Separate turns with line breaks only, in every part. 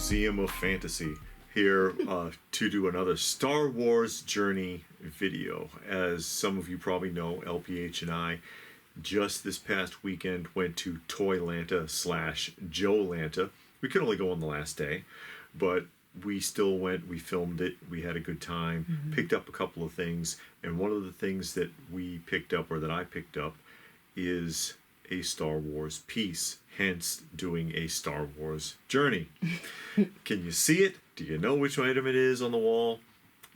Museum of Fantasy here to do another Star Wars Journey video. As some of you probably know, LPH and I just this past weekend went to Toylanta / Joelanta. We could only go on the last day, but we still went, we filmed it, we had a good time, picked up a couple of things, and one of the things that we picked up, or that I picked up, is a Star Wars piece, hence doing a Star Wars journey. Can you see it? Do you know which item it is on the wall?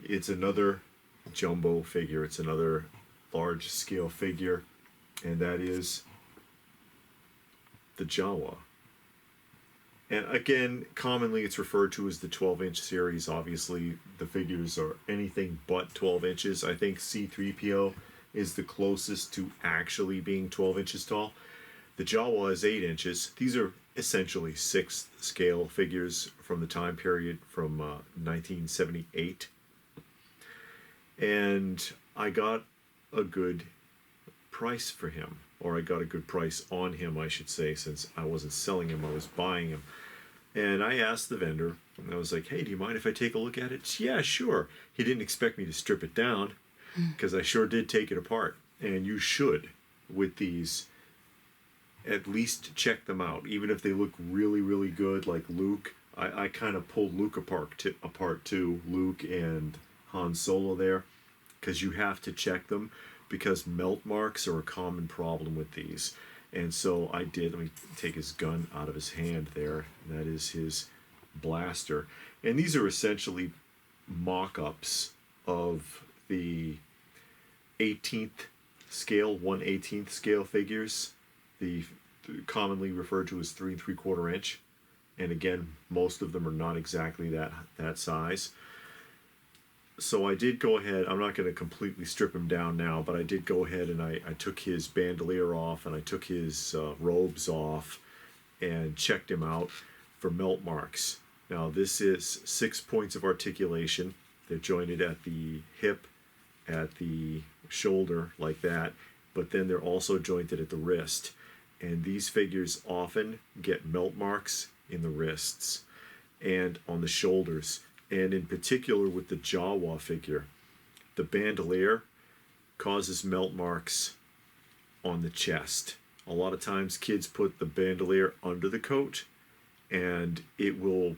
It's another jumbo figure. It's another large scale figure, and that is the Jawa. And again, commonly it's referred to as the 12-inch series. Obviously, the figures are anything but 12 inches. I think C-3PO is the closest to actually being 12 inches tall. The Jawa is 8 inches. These are essentially 6th scale figures from the time period from 1978. And I got a good price for him. Or I got a good price on him, I should say, since I wasn't selling him, I was buying him. And I asked the vendor, and I was like, hey, do you mind if I take a look at it? Yeah, sure. He didn't expect me to strip it down, because I sure did take it apart. And you should, with these, at least check them out. Even if they look really, really good, like Luke. I kind of pulled Luke apart too, Luke and Han Solo there, because you have to check them, because melt marks are a common problem with these. And so I did. Let me take his gun out of his hand there. That is his blaster. And these are essentially mock-ups of the 18th scale, 1/18th scale figures, the commonly referred to as 3 3/4 inch. And again, most of them are not exactly that size. So I did go ahead, I'm not going to completely strip him down now, but I did go ahead and I took his bandolier off, and I took his robes off and checked him out for melt marks. Now this is 6 points of articulation. They're jointed at the hip, at the shoulder, like that, but then they're also jointed at the wrist. And these figures often get melt marks in the wrists and on the shoulders. And in particular with the Jawa figure, the bandolier causes melt marks on the chest. A lot of times kids put the bandolier under the coat, and it will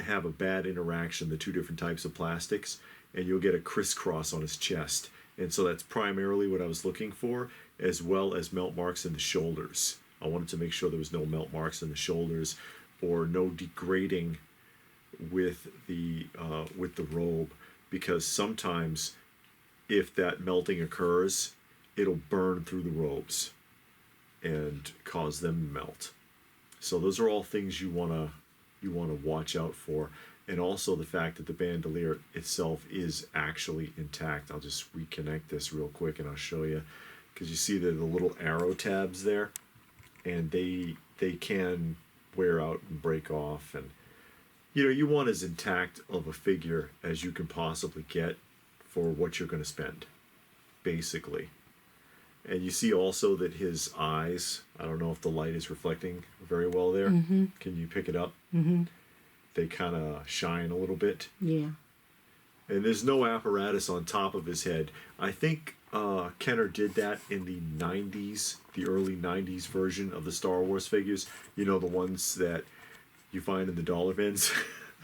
have a bad interaction, the two different types of plastics, and you'll get a crisscross on his chest. And so that's primarily what I was looking for, as well as melt marks in the shoulders. I wanted to make sure there was no melt marks in the shoulders or no degrading with the robe, because sometimes if that melting occurs, it'll burn through the robes and cause them to melt. So those are all things you wanna watch out for. And also the fact that the bandolier itself is actually intact. I'll just reconnect this real quick and I'll show you, because you see the little arrow tabs there, and they can wear out and break off. And you want as intact of a figure as you can possibly get for what you're going to spend, basically. And you see also that his eyes, I don't know if the light is reflecting very well there. Can you pick it up? They kind of shine a little bit. Yeah. And there's no apparatus on top of his head. I think Kenner did that in the 90s, the early 90s version of the Star Wars figures. The ones that you find in the dollar bins.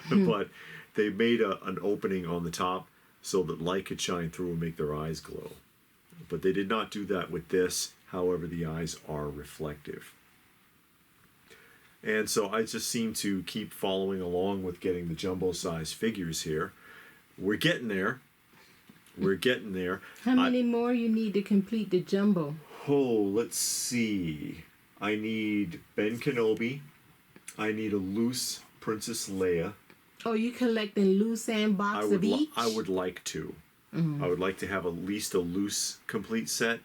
But they made an opening on the top so that light could shine through and make their eyes glow. But they did not do that with this. However, the eyes are reflective. And so I just seem to keep following along with getting the jumbo size figures here. We're getting there. We're getting there.
How many more you need to complete the jumbo?
Oh, let's see. I need Ben Kenobi. I need a loose Princess Leia.
Oh, you collecting loose and box of each?
I would like to. I would like to have at least a loose complete set.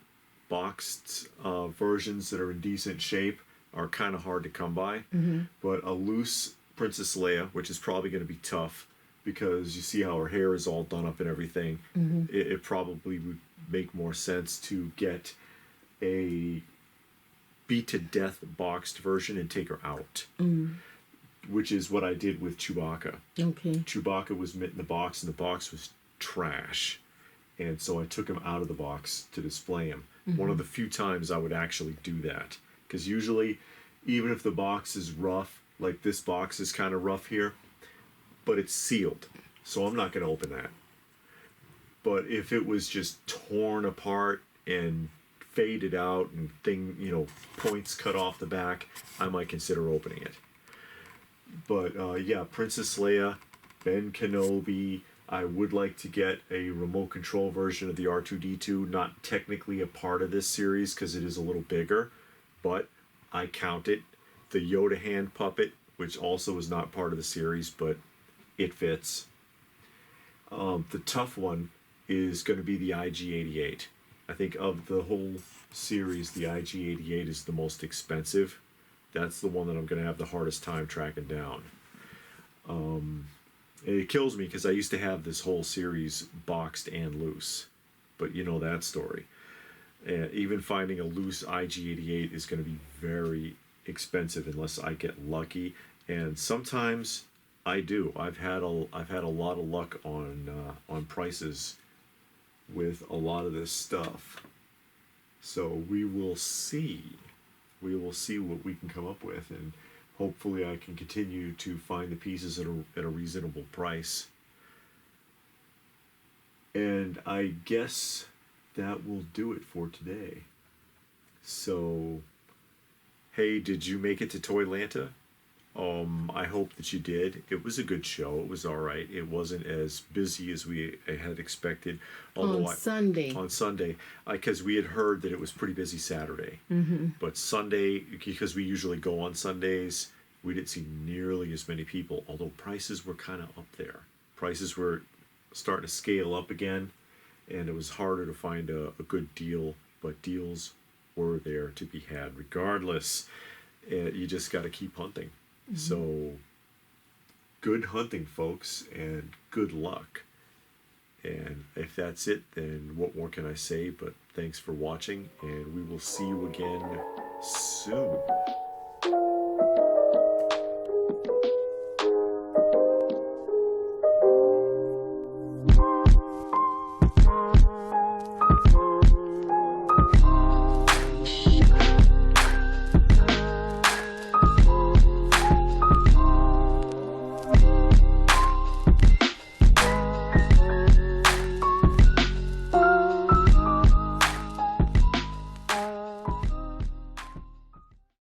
Boxed versions that are in decent shape are kind of hard to come by. But a loose Princess Leia, which is probably going to be tough, because you see how her hair is all done up and everything. It probably would make more sense to get a beat to death boxed version and take her out. which is what I did with Chewbacca.
Okay.
Chewbacca was mint in the box, and the box was trash. And so I took him out of the box to display him. One of the few times I would actually do that. Because usually, even if the box is rough, like this box is kind of rough here, but it's sealed. So I'm not going to open that. But if it was just torn apart and faded out and points cut off the back, I might consider opening it. But yeah, Princess Leia, Ben Kenobi. I would like to get a remote control version of the R2-D2, not technically a part of this series because it is a little bigger, but I count it. The Yoda hand puppet, which also is not part of the series, but it fits. The tough one is going to be the IG-88. I think of the whole series, the IG-88 is the most expensive. That's the one that I'm going to have the hardest time tracking down. It kills me because I used to have this whole series boxed and loose, but you know that story. Even finding a loose IG-88 is going to be very expensive unless I get lucky, and sometimes I do. I've had a lot of luck on prices with a lot of this stuff. So we will see. We will see what we can come up with, and hopefully I can continue to find the pieces at a reasonable price. And I guess that will do it for today. So, hey, did you make it to Toylanta? I hope that you did. It was a good show. It was all right. It wasn't as busy as we had expected.
On Sunday.
On Sunday, because we had heard that it was pretty busy Saturday. But Sunday, because we usually go on Sundays, we didn't see nearly as many people, although prices were kind of up there. Prices were starting to scale up again, and it was harder to find a good deal, but deals were there to be had regardless. You just got to keep hunting. So, good hunting, folks, and good luck. And if that's it, then what more can I say? But thanks for watching, and we will see you again soon.